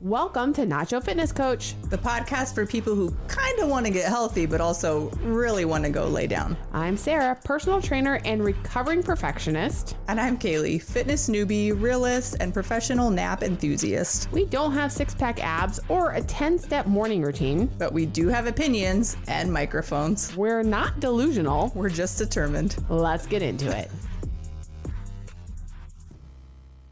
Welcome to Nacho Fitness Coach, the podcast for people who kind of want to get healthy, but also really want to go lay down. I'm Sarah, personal trainer and recovering perfectionist. And I'm Caleigh, fitness newbie, realist, and professional nap enthusiast. We don't have six-pack abs or a 10-step morning routine. But we do have opinions and microphones. We're not delusional. We're just determined. Let's get into it.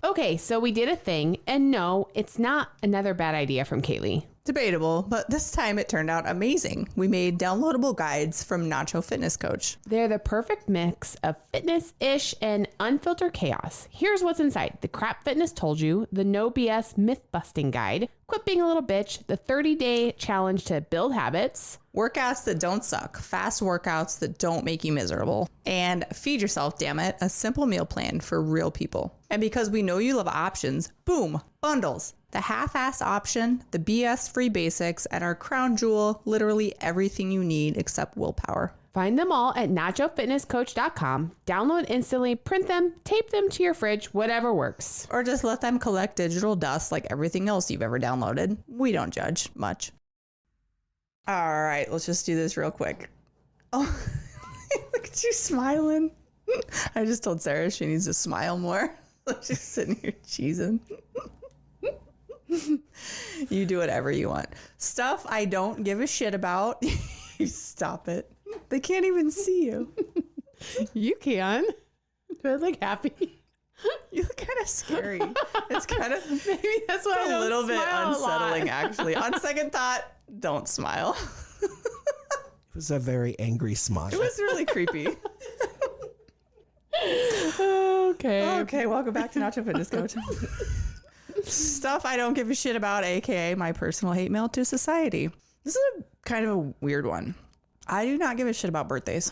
Okay, so we did a thing, and no, it's not another bad idea from Caleigh. Debatable, but this time it turned out amazing. We made downloadable guides from Nacho Fitness Coach. They're the perfect mix of fitness-ish and unfiltered chaos. Here's what's inside. The Crap Fitness Told You, the No BS Myth-Busting Guide, Quit Being a Little Bitch, the 30-day challenge to build habits, workouts that don't suck, fast workouts that don't make you miserable, and Feed Yourself, damn it, a simple meal plan for real people. And because we know you love options, boom, bundles. The half-ass option, the BS-free basics, and our crown jewel, literally everything you need except willpower. Find them all at nachofitnesscoach.com. Download instantly, print them, tape them to your fridge, whatever works. Or just let them collect digital dust like everything else you've ever downloaded. We don't judge much. All right, let's just do this real quick. Oh, look at you smiling. I just told Sarah she needs to smile more. She's sitting here cheesing. You do whatever you want. Stuff I don't give a shit about. You stop it. They can't even see you. You can. Do I look happy? You look kind of scary. It's kind of maybe that's why a little bit unsettling, actually. On second thought, don't smile. It was a very angry smile. It was really creepy. Okay, welcome back to Nacho Fitness Coach. Stuff I don't give a shit about, aka my personal hate mail to society. This is kind of a weird one. I do not give a shit about birthdays.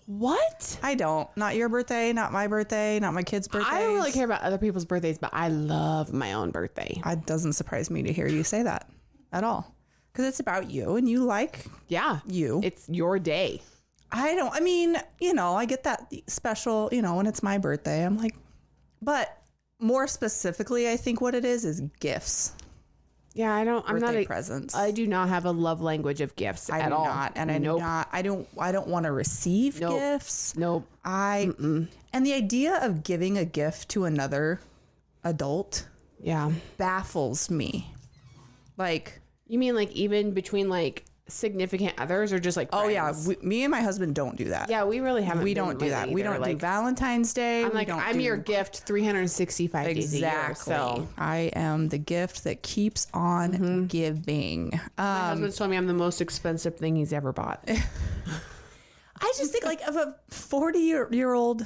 What? I don't. Not your birthday, not my birthday, not my kid's birthday. I don't really care about other people's birthdays, but I love my own birthday. It doesn't surprise me to hear you say that at all. Because it's about you and you like you. It's your day. I get that special, when it's my birthday. I'm like, but more specifically, I think what it is gifts. Yeah, I'm not presents. I do not have a love language of gifts at all. I don't want to receive gifts. Nope. And the idea of giving a gift to another adult baffles me. Like, you mean like even between like significant others or just like friends? Oh yeah, me and my husband don't do that. Yeah, we really haven't. We don't do that. We don't do Valentine's Day. I'm your gift 365 days a year. So I am the gift that keeps on giving. My husband told me I'm the most expensive thing he's ever bought. I just think like of a 40-year-old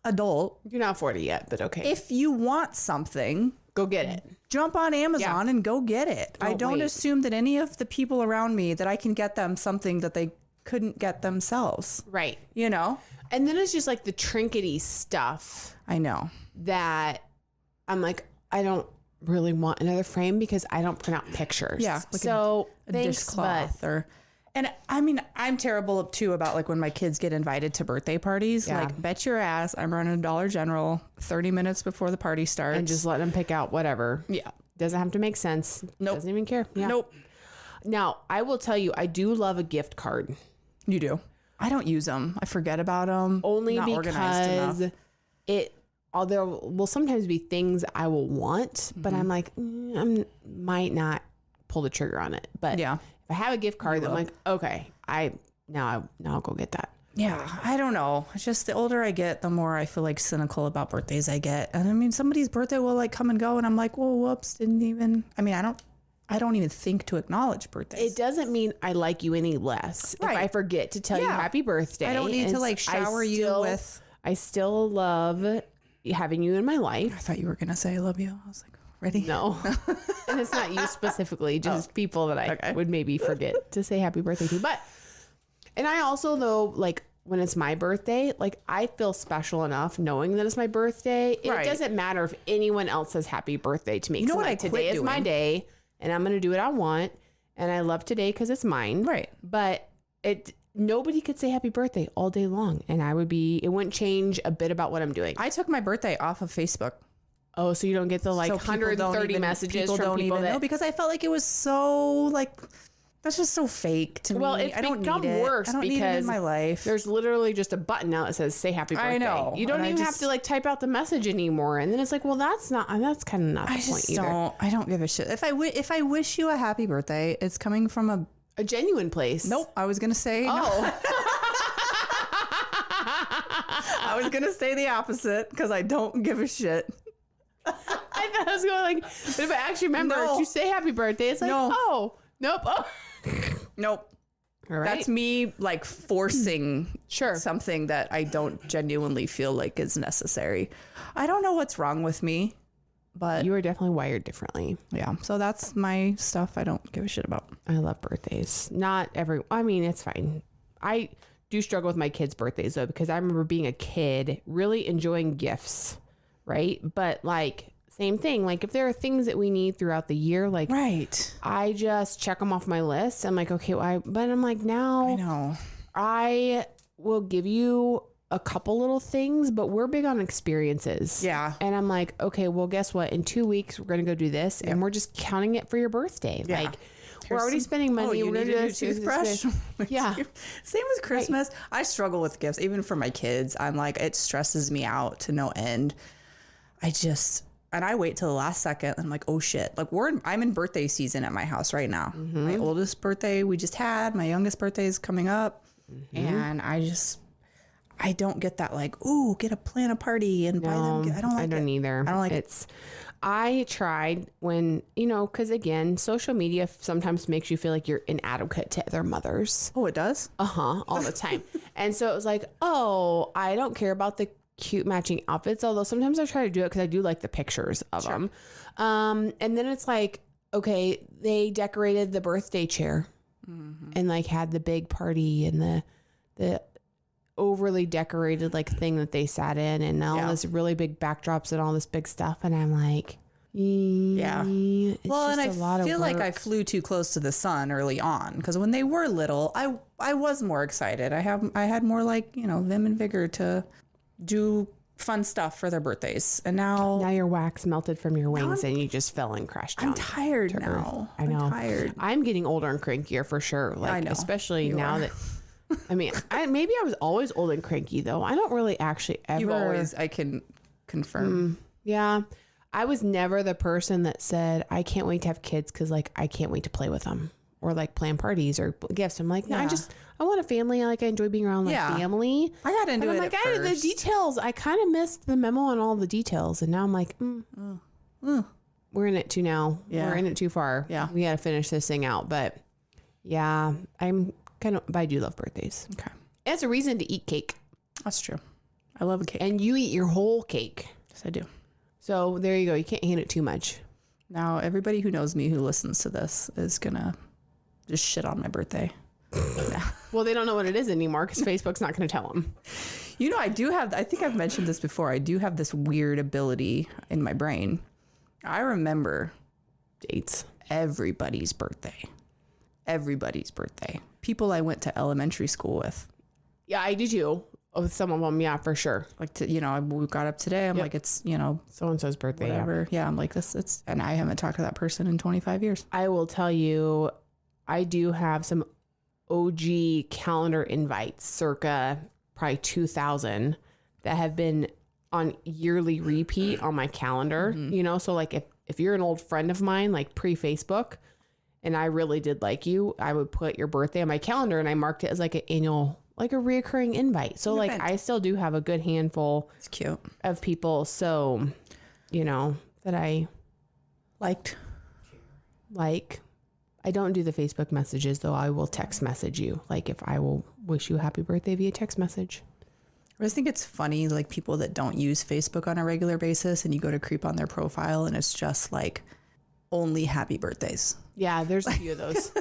adult. You're not 40 yet, but okay. If you want something, go get it. Jump on Amazon and go get it. I don't assume that any of the people around me that I can get them something that they couldn't get themselves. Right. And then it's just like the trinkety stuff. I know. That I'm like, I don't really want another frame because I don't print out pictures. Yeah. Like a dishcloth and I mean, I'm terrible too about like when my kids get invited to birthday parties. Yeah. Like, bet your ass I'm running a Dollar General 30 minutes before the party starts. And just let them pick out whatever. Yeah. Doesn't have to make sense. Nope. Doesn't even care. Yeah. Nope. Now, I will tell you, I do love a gift card. You do? I don't use them. I forget about them. Only because there will sometimes be things I will want, but I'm like, I might not pull the trigger on it. But yeah. If I have a gift card, I'm like, okay, now I'll go get that. Yeah, I don't know. It's just the older I get, the more I feel like cynical about birthdays I get. And I mean, somebody's birthday will like come and go, and I'm like, whoa, whoops, didn't even. I mean, I don't even think to acknowledge birthdays. It doesn't mean I like you any less. Right. If I forget to tell you happy birthday, I don't need to like shower you with. I still love having you in my life. I thought you were gonna say I love you. I was like, ready? No. And it's not you specifically, just people that I would maybe forget to say happy birthday to. And I also, though, like when it's my birthday, like I feel special enough knowing that it's my birthday. It doesn't matter if anyone else says happy birthday to me. You know what? Today is my day and I'm going to do what I want. And I love today because it's mine. Right. But nobody could say happy birthday all day long. And it wouldn't change a bit about what I'm doing. I took my birthday off of Facebook. Oh, so you don't get the like So people 130 messages from people that... No, because I felt like it was so like, that's just so fake to me. Well, it's I don't become need it. worse I don't need it because in my life. there's literally just a button now that says "Say Happy Birthday." I know. You don't And even have to like type out the message anymore, and then it's like, well, that's kind of not the point either. I don't give a shit. If I wish you a happy birthday, it's coming from A genuine place. Nope. I was gonna say. Oh. No. I was gonna say the opposite because I don't give a shit. I thought I was going like, but if I actually remember to say happy birthday, it's like, oh, nope. Oh. Nope. All right. That's me like forcing Sure. something that I don't genuinely feel like is necessary. I don't know what's wrong with me, but You are definitely wired differently. yeah. So that's my stuff I don't give a shit about. I love birthdays. I mean, it's fine. I do struggle with my kids' birthdays though, because I remember being a kid really enjoying gifts, right? But like, same thing. Like if there are things that we need throughout the year, like Right. I just check them off my list. I'm like, okay, but I'm like, now I know. I will give you a couple little things, but we're big on experiences. Yeah. And I'm like, okay, well, guess what? In 2 weeks, we're going to go do this and we're just counting it for your birthday. Yeah. Like we're already spending money. We're going to do this toothbrush. Yeah. Same with Christmas. Right. I struggle with gifts, even for my kids. I'm like, it stresses me out to no end. And I wait till the last second. And I'm like, oh shit. Like I'm in birthday season at my house right now. Mm-hmm. My oldest birthday we just had. My youngest birthday is coming up. Mm-hmm. And I don't get that like, ooh, plan a party and buy them. I don't like it. I don't either. I don't like it. I tried when, because again, social media sometimes makes you feel like you're inadequate to other mothers. Oh, it does? All the time. And so it was like, oh, I don't care about the cute matching outfits, although sometimes I try to do it because I do like the pictures of them. And then it's like, okay, they decorated the birthday chair and like had the big party and the overly decorated like thing that they sat in and all this really big backdrops and all this big stuff. And I'm like, yeah. Well, and I feel like I work. flew too close to the sun early on because when they were little, I was more excited. I had more like, vim and vigor to do fun stuff for their birthdays. And now your wax melted from your wings and you just fell and crashed down. I'm tired now. I know. I'm tired. I'm getting older and crankier for sure. Like, I know. especially now that, I mean, maybe I was always old and cranky though. I don't really actually ever. I can confirm. Yeah. I was never the person that said, I can't wait to have kids because like, I can't wait to play with them or like plan parties or gifts. I'm like, no, I want a family. Like I enjoy being around like family. I got into it. I'm like, the details. I kind of missed the memo on all the details. And now I'm like, we're in it too now. Yeah. We're in it too far. Yeah. We got to finish this thing out. But yeah, but I do love birthdays. Okay. It's a reason to eat cake. That's true. I love a cake. And you eat your whole cake. Yes, I do. So there you go. You can't hand it too much. Now, everybody who knows me who listens to this is going to just shit on my birthday. Well, they don't know what it is anymore because Facebook's not going to tell them. I think I've mentioned this before. I do have this weird ability in my brain. I remember Dates. Everybody's birthday. People I went to elementary school with. Yeah, I do too. With some of them, yeah, for sure. Like, we got up today. I'm like, it's, so-and-so's birthday. Whatever. Yeah, I'm like, and I haven't talked to that person in 25 years. I will tell you, I do have some OG calendar invites circa probably 2000 that have been on yearly repeat on my calendar, so like if you're an old friend of mine, like pre-Facebook, and I really did like you, I would put your birthday on my calendar and I marked it as like an annual, like a reoccurring invite. So like I still do have a good handful it's cute of people. So, that I liked. I don't do the Facebook messages though. I will text message you. Like if I will wish you a happy birthday via text message. I just think it's funny, like people that don't use Facebook on a regular basis and you go to creep on their profile and it's just like only happy birthdays. Yeah, there's a few of those.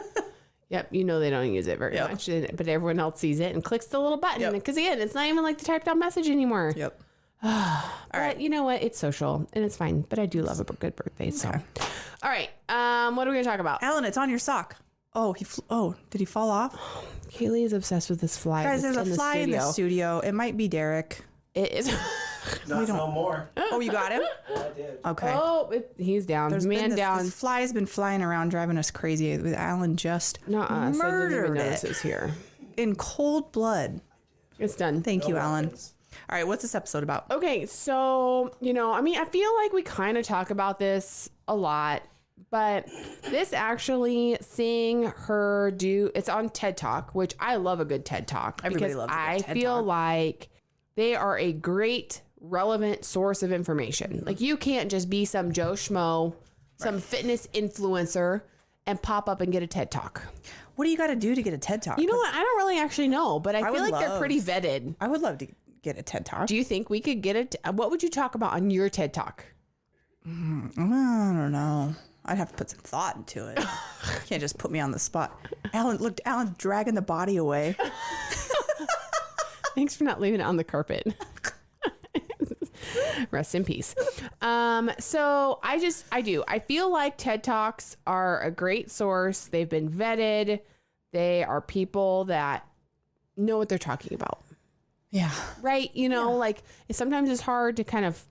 Yep, they don't use it very much, but everyone else sees it and clicks the little button because again, it's not even like the typed out message anymore. Yep. All right. You know what? It's social and it's fine, but I do love a good birthday. So, all right. What are we gonna talk about? Alan, it's on your sock. Oh, did he fall off? Caleigh is obsessed with this fly. Guys, there's a fly in the studio. It might be Derek. It is. Not no more. Oh, you got him? Yeah, I did. Okay. Oh, he's down. Down. This fly's been flying around, driving us crazy. With Alan just murdered it here in cold blood. It's done. Thank you, Alan. All right, what's this episode about? Okay, so, I feel like we kind of talk about this a lot, but this actually, seeing her it's on TED Talk, which I love a good TED Talk. Everybody loves a good TED Talk. I feel like they are a great, relevant source of information. Like, you can't just be some Joe Schmo, some fitness influencer, and pop up and get a TED Talk. What do you got to do to get a TED Talk? You know what? I don't really actually know, but I feel like they're pretty vetted. I would love to get a TED Talk. Do you think we could get it? What would you talk about on your TED Talk? I don't know. I'd have to put some thought into it. You can't just put me on the spot. Alan dragging the body away. Thanks for not leaving it on the carpet. Rest in peace. So I feel like TED Talks are a great source. They've been vetted. They are people that know what they're talking about. Yeah. Right. Like sometimes it's hard to kind of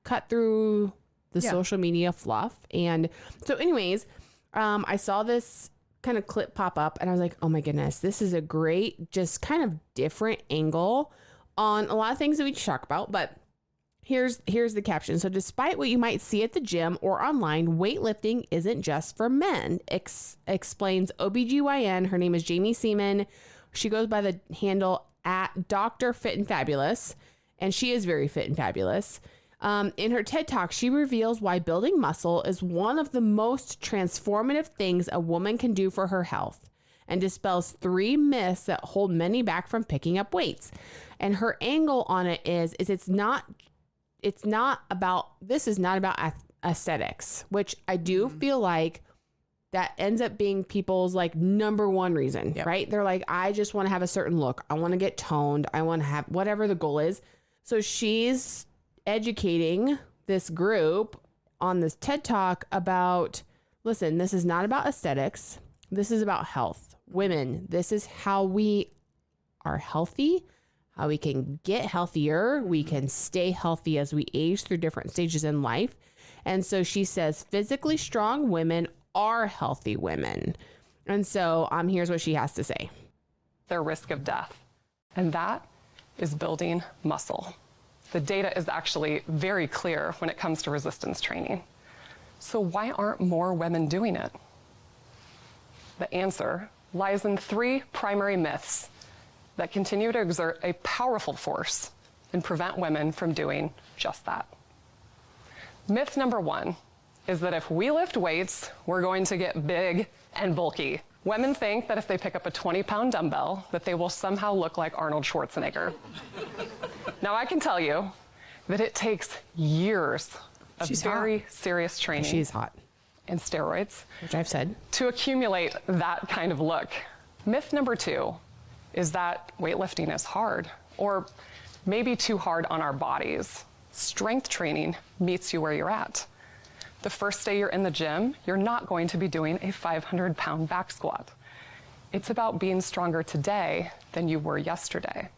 cut through the social media fluff. And so anyways, I saw this kind of clip pop up and I was like, oh my goodness, this is a great, just kind of different angle on a lot of things that we talk about. But here's the caption. So despite what you might see at the gym or online, weightlifting isn't just for men, explains OBGYN. Her name is Jamie Seeman. She goes by the handle at Dr. Fit and Fabulous, and she is very fit and fabulous. In her TED Talk, she reveals why building muscle is one of the most transformative things a woman can do for her health, and dispels 3 myths that hold many back from picking up weights. And her angle on it is this is not about aesthetics, which I do feel like that ends up being people's like number one reason, right? They're like, I just want to have a certain look. I want to get toned. I want to have whatever the goal is. So she's educating this group on this TED Talk about, listen, this is not about aesthetics. This is about health. Women, this is how we are healthy, how we can get healthier. We can stay healthy as we age through different stages in life. And so she says, physically strong women are healthy women. And so here's what she has to say. Their risk of death, and that is building muscle. The data is actually very clear when it comes to resistance training. So why aren't more women doing it? The answer lies in 3 primary myths that continue to exert a powerful force and prevent women from doing just that. Myth number 1 is that if we lift weights, we're going to get big and bulky. Women think that if they pick up a 20-pound dumbbell, that they will somehow look like Arnold Schwarzenegger. Now, I can tell you that it takes years of very serious training. She's hot. And steroids. Which I've said. To accumulate that kind of look. Myth number 2 is that weightlifting is hard, or maybe too hard on our bodies. Strength training meets you where you're at. The first day you're in the gym, you're not going to be doing a 500-pound back squat. It's about being stronger today than you were yesterday.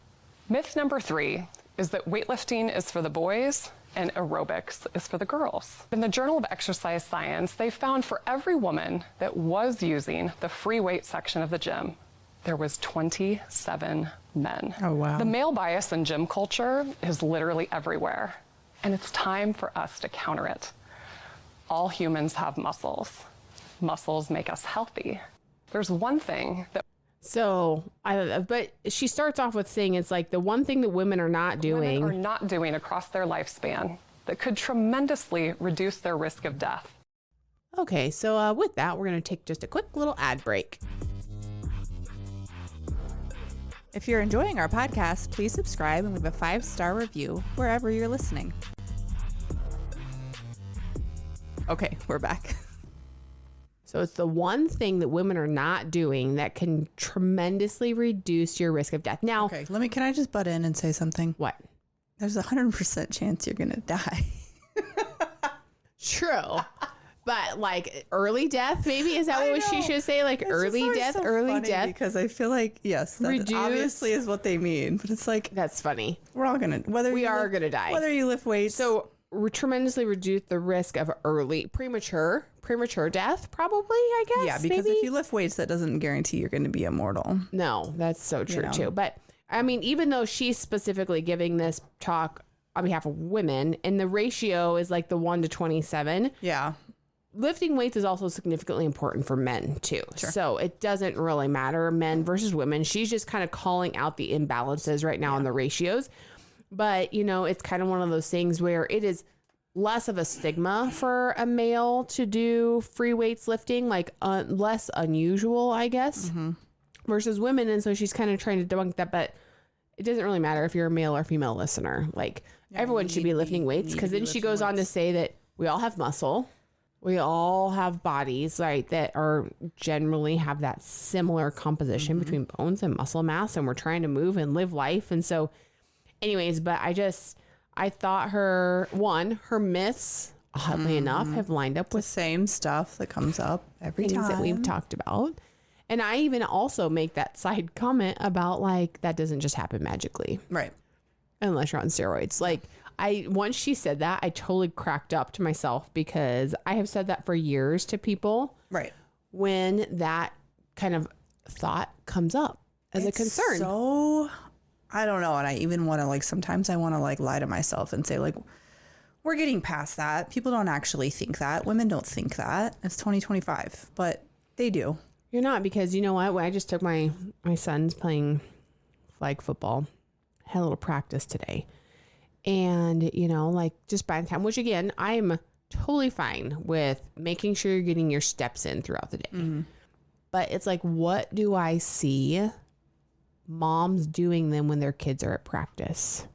Myth number 3 is that weightlifting is for the boys and aerobics is for the girls. In the Journal of Exercise Science, they found for every woman that was using the free weight section of the gym, there was 27 men. Oh, wow. The male bias in gym culture is literally everywhere, and it's time for us to counter it. All humans have muscles. Muscles make us healthy. There's one thing that but she starts off with saying it's like the one thing that women are not doing across their lifespan that could tremendously reduce their risk of death. Okay, so with that, we're going to take just a quick little ad break. If you're enjoying our podcast, please subscribe and leave a 5-star review wherever you're listening. Okay, we're back. So it's the one thing that women are not doing that can tremendously reduce your risk of death. Now, okay, can I just butt in and say something? What? There's 100% chance you're going to die. True. But like early death, maybe is that what she should say? Like early death, because I feel like yes, that obviously is what they mean. But it's like that's funny. We're all gonna gonna die. Whether you lift weights, so tremendously reduce the risk of premature death, probably. I guess. Yeah, because if you lift weights, that doesn't guarantee you're going to be immortal. No, that's so true too. But I mean, even though she's specifically giving this talk on behalf of women, and the ratio is like the 1 to 27. Yeah. Lifting weights is also significantly important for men too. Sure. So it doesn't really matter men versus women. She's just kind of calling out the imbalances right now in the ratios. But, you know, it's kind of one of those things where it is less of a stigma for a male to do free weights lifting, like less unusual, I guess, versus women. And so she's kind of trying to debunk that. But it doesn't really matter if you're a male or female listener. Like everyone should be lifting weights, because then she goes on to say that we all have muscle. We all have bodies, right, that are generally have that similar composition between bones and muscle mass, and we're trying to move and live life. And so anyways, but I thought her myths, oddly enough, have lined up with the same stuff that comes up every things time that we've talked about. And I even also make that side comment about like, that doesn't just happen magically. Right. Unless you're on steroids. Like once she said that, I totally cracked up to myself, because I have said that for years to people. Right. When that kind of thought comes up as a concern. So I don't know. And I even want to like, sometimes I want to like lie to myself and say like, we're getting past that. People don't actually think that. Women don't think that. It's 2025, but they do. You're not, because you know what? When I just took my son's playing flag football, had a little practice today. And, you know, like just by the time, which again, I'm totally fine with making sure you're getting your steps in throughout the day. But it's like, what do I see moms doing then when their kids are at practice?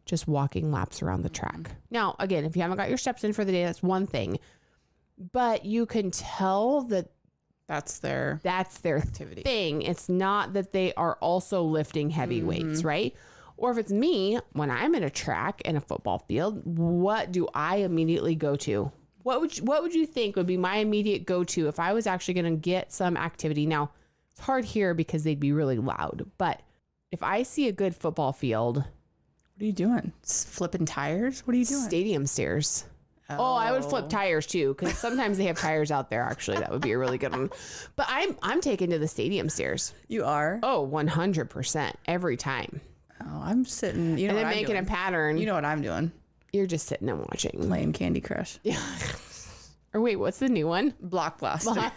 Just walking laps around the track. Now, again, if you haven't got your steps in for the day, that's one thing. But you can tell that that's their activity thing. It's not that they are also lifting heavy weights, right? Or if it's me, when I'm in a track in a football field, what do I immediately go to? What would you think would be my immediate go-to if I was actually going to get some activity? Now, it's hard here because they'd be really loud. But if I see a good football field, what are you doing? Flipping tires? What are you doing? Stadium stairs. Oh, I would flip tires too, because sometimes they have tires out there. Actually, that would be a really good one. But I'm taken to the stadium stairs. You are? Oh, 100% every time. Oh, I'm sitting, you know, and then making a pattern. You know what I'm doing? You're just sitting and watching. Playing Candy Crush. Yeah. Or wait, what's the new one? Blockbuster.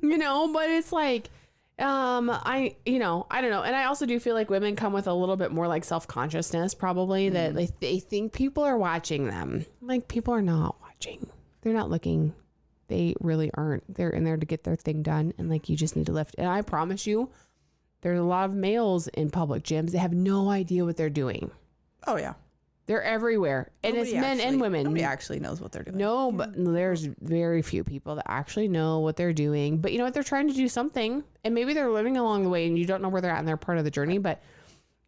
You know, but it's like, I don't know. And I also do feel like women come with a little bit more like self-consciousness, probably, that they think people are watching them. Like, people are not watching. They're not looking. They really aren't. They're in there to get their thing done. And like, you just need to lift. And I promise you, there's a lot of males in public gyms that have no idea what they're doing. Oh, yeah. They're everywhere. And it's men and women. Nobody actually knows what they're doing. No, but there's very few people that actually know what they're doing. But you know what? They're trying to do something. And maybe they're learning along the way and you don't know where they're at and they're part of the journey. But,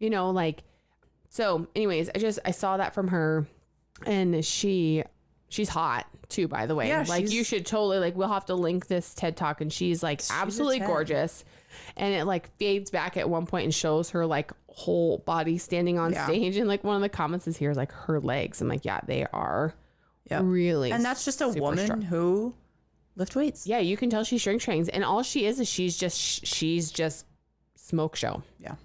you know, like, so anyways, I saw that from her. And she's hot too, by the way. Yeah, like, you should totally, like, we'll have to link this TED Talk. And she's like absolutely gorgeous. And it like fades back at one point and shows her like whole body standing on stage. And like one of the comments is here is like her legs. I'm like, yeah, they are really. And that's just a woman strong. Who lift weights. Yeah, you can tell she strength trains. And all she is she's just smoke show. Yeah.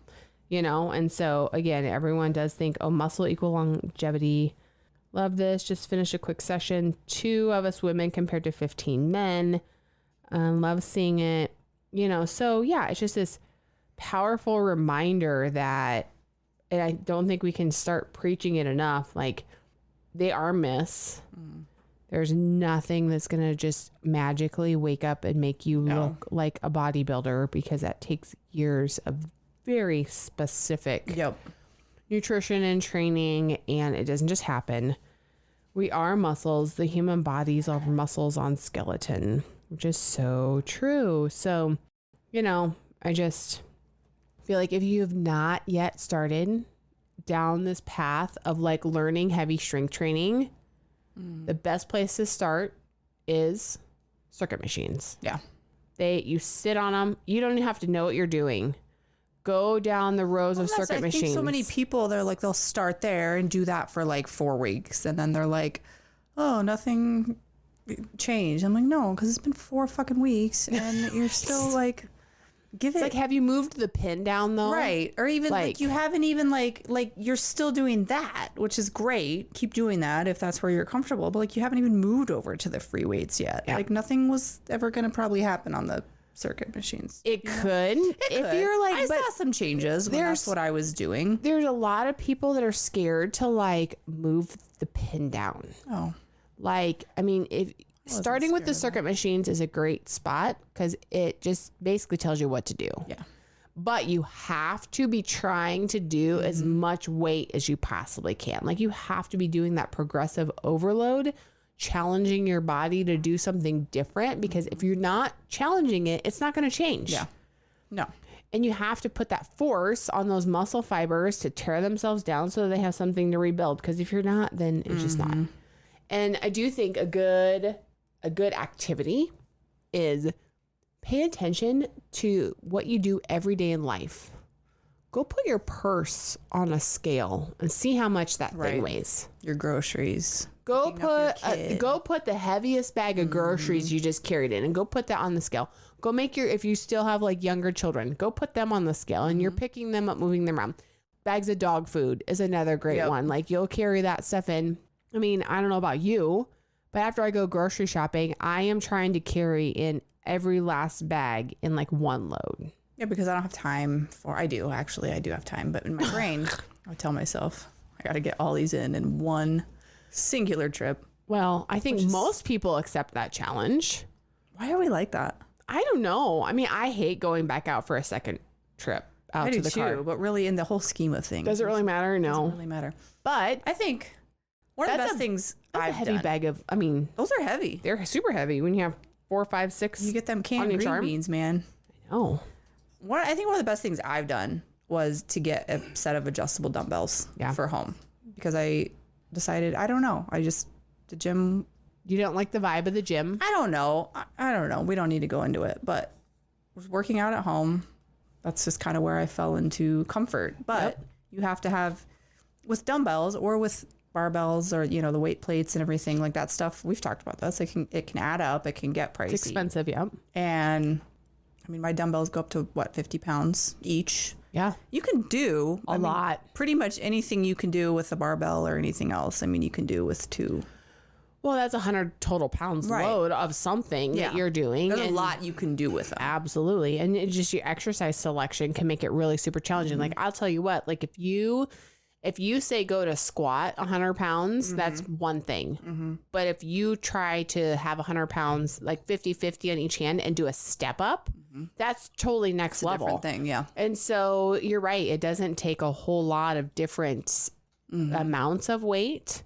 You know, and so again, everyone does think, oh, muscle equal longevity. Love this. Just finished a quick session. 2 of us women compared to 15 men. Love seeing it. You know, so yeah, it's just this powerful reminder that, and I don't think we can start preaching it enough, like, they are myths. There's nothing that's going to just magically wake up and make you look like a bodybuilder, because that takes years of very specific nutrition and training, and it doesn't just happen. We are muscles. The human bodies are muscles on skeleton, which is so true. So, you know, I just feel like if you have not yet started down this path of like learning heavy strength training, the best place to start is circuit machines. Yeah. You sit on them. You don't even have to know what you're doing. Go down the rows of circuit machines. I think so many people, they'll start there and do that for like 4 weeks. And then they're like, oh, nothing changed. I'm like, no, because it's been 4 fucking weeks and you're still like, it's like, have you moved the pin down though? Right. Or even like you haven't even like you're still doing that, which is great. Keep doing that if that's where you're comfortable. But like you haven't even moved over to the free weights yet. Yeah. Like nothing was ever going to probably happen on the circuit machines. It could. If you're like, I saw some changes when that's what I was doing. There's a lot of people that are scared to like move the pin down. Oh. Like, I mean, starting with the circuit machines is a great spot because it just basically tells you what to do. Yeah. But you have to be trying to do as much weight as you possibly can. Like you have to be doing that progressive overload, challenging your body to do something different, because if you're not challenging it, it's not going to change. Yeah. No. And you have to put that force on those muscle fibers to tear themselves down so that they have something to rebuild. Because if you're not, then it's just not. And I do think a good activity is pay attention to what you do every day in life. Go put your purse on a scale and see how much that thing weighs. Your groceries. Go put the heaviest bag of groceries you just carried in and go put that on the scale. Go make if you still have like younger children, go put them on the scale and you're picking them up, moving them around. Bags of dog food is another great one. Like you'll carry that stuff in. I mean, I don't know about you, but after I go grocery shopping, I am trying to carry in every last bag in like one load. Yeah, because I don't have time I do have time, but in my brain, I tell myself, I got to get all these in one singular trip. Well, I think most people accept that challenge. Why are we like that? I don't know. I mean, I hate going back out for a second trip out to the car. But really in the whole scheme of things. Does it really matter? No. Doesn't really matter. But I think one of the best things I've a heavy bag of, I mean. Those are heavy. They're super heavy when you have 4, 5, 6. You get them canned green beans, man. I know. I think one of the best things I've done was to get a set of adjustable dumbbells for home. Because I decided, I don't know. The gym. You don't like the vibe of the gym? I don't know. I don't know. We don't need to go into it. But I was working out at home. That's just kind of where I fell into comfort. But you have to have, with dumbbells or with barbells or, the weight plates and everything like that stuff. We've talked about this. It can add up. It can get pricey. It's expensive, yeah. And I mean, my dumbbells go up to 50 pounds each. Yeah. You can do a lot. Pretty much anything you can do with a barbell or anything else. I mean, you can do with 2. Well, that's 100 total pounds load of something that you're doing. There's a lot you can do with them. Absolutely. And it's just your exercise selection can make it really super challenging. Like, I'll tell you what, like if you say go to squat 100 pounds, that's one thing. But if you try to have 100 pounds, like 50-50 on each hand and do a step up, that's totally next level. Different thing, yeah. And so you're right. It doesn't take a whole lot of different amounts of weight.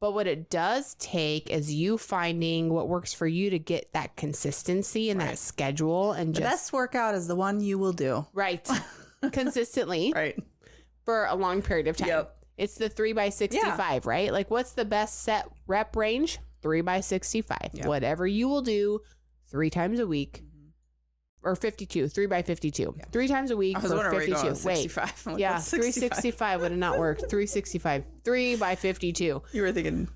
But what it does take is you finding what works for you to get that consistency and that schedule. And the best workout is the one you will do. Right. Consistently. Right. For a long period of time. Yep. It's the 3x65, right? Like what's the best set rep range? 3x65. Yep. Whatever you will do 3 times a week. Or 52, 3x52. 3 times a week for 52. Wait, yeah, 365 would have not worked. 365, 3x52. You were thinking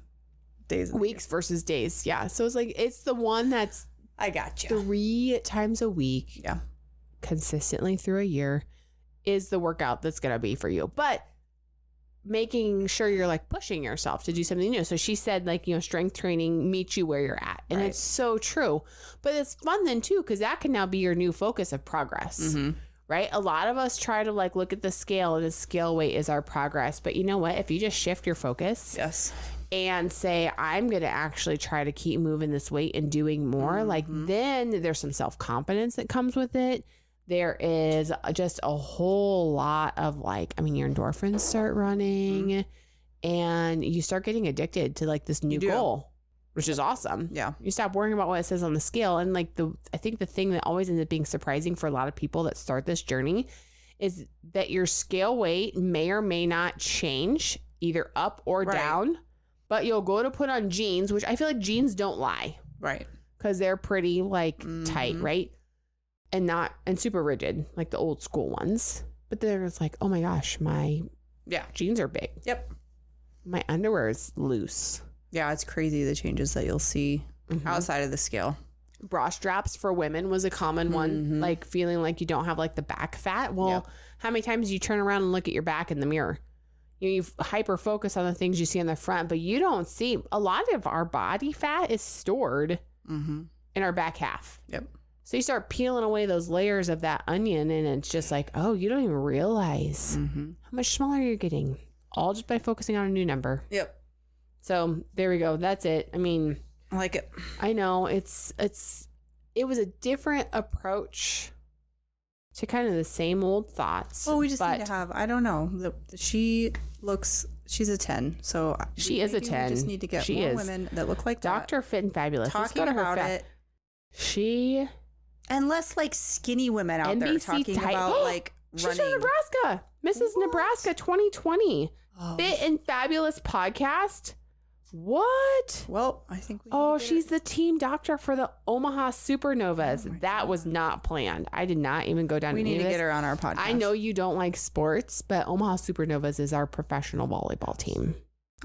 days, weeks versus days. Yeah, so it's like it's the one that's I got you 3 times a week. Yeah, consistently through a year is the workout that's gonna be for you. But making sure you're like pushing yourself to do something new. So she said like, strength training meets you where you're at. And it's so true. But it's fun then too, because that can now be your new focus of progress, right? A lot of us try to like look at the scale and the scale weight is our progress. But you know what? If you just shift your focus and say, I'm going to actually try to keep moving this weight and doing more, like then there's some self-confidence that comes with it. There is just a whole lot of like, I mean, your endorphins start running and you start getting addicted to like this new goal, which is awesome. Yeah. You stop worrying about what it says on the scale. And like I think the thing that always ends up being surprising for a lot of people that start this journey is that your scale weight may or may not change either up or down, but you'll go to put on jeans, which I feel like jeans don't lie. Right. Because they're pretty like tight, right? And super rigid, like the old school ones. But there's like, oh my gosh, my jeans are big. Yep. My underwear is loose. Yeah, it's crazy the changes that you'll see outside of the scale. Bra straps for women was a common one, like feeling like you don't have like the back fat. Well, how many times do you turn around and look at your back in the mirror? You hyper focus on the things you see in the front, but you don't see a lot of our body fat is stored in our back half. Yep. So you start peeling away those layers of that onion, and it's just like, oh, you don't even realize how much smaller you're getting, all just by focusing on a new number. Yep. So there we go. That's it. I mean, I like it. I know it was a different approach to kind of the same old thoughts. Well, we just need to have, I don't know. She's a 10. So she is a 10. We just need to get more women that look like Dr. Fit and Fabulous. Talking about it. And less like skinny women out there talking about like running. She's from Nebraska. Mrs. Nebraska 2020. Fit and Fabulous podcast. What? Well, I think she's the team doctor for the Omaha Supernovas. That was not planned. I did not even go down. We need to get her on our podcast. I know you don't like sports, but Omaha Supernovas is our professional volleyball team.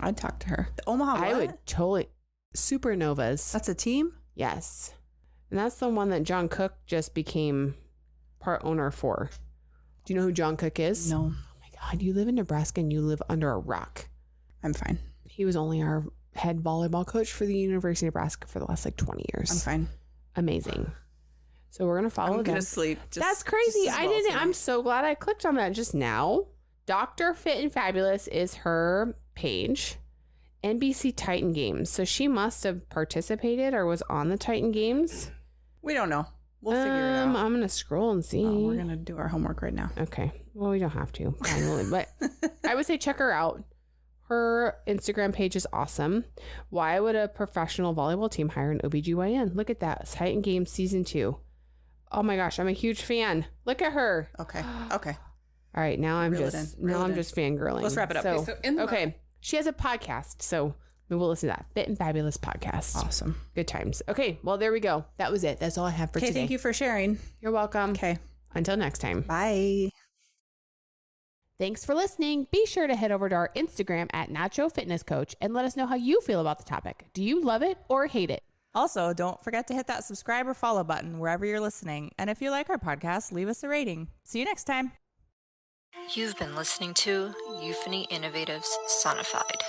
I'd talk to her. Omaha what? I would totally. Supernovas. That's a team? Yes. And that's the one that John Cook just became part owner for. Do you know who John Cook is? No. Oh my God. You live in Nebraska and you live under a rock. I'm fine. He was only our head volleyball coach for the University of Nebraska for the last like 20 years. I'm fine. Amazing. So we're going to follow them. I'm going to sleep. That's crazy. I'm so glad I clicked on that just now. Dr. Fit and Fabulous is her page. NBC Titan Games. So she must have participated or was on the Titan Games. We don't know. We'll figure it out. I'm going to scroll and see. We're going to do our homework right now. Okay. Well, we don't have to. Finally. But I would say check her out. Her Instagram page is awesome. Why would a professional volleyball team hire an OBGYN? Look at that. Titan Games Season 2. Oh my gosh, I'm a huge fan. Look at her. Okay. All right, now I'm just fangirling. Let's wrap it up. Okay. She has a podcast, so we'll listen to that. Fit and Fabulous podcast. Awesome. Good times. Okay, well, there we go. That was it. That's all I have for today. Okay, thank you for sharing. You're welcome. Okay. Until next time. Bye. Thanks for listening. Be sure to head over to our Instagram at Nacho Fitness Coach and let us know how you feel about the topic. Do you love it or hate it? Also, don't forget to hit that subscribe or follow button wherever you're listening. And if you like our podcast, leave us a rating. See you next time. You've been listening to Euphony Innovatives Sonified.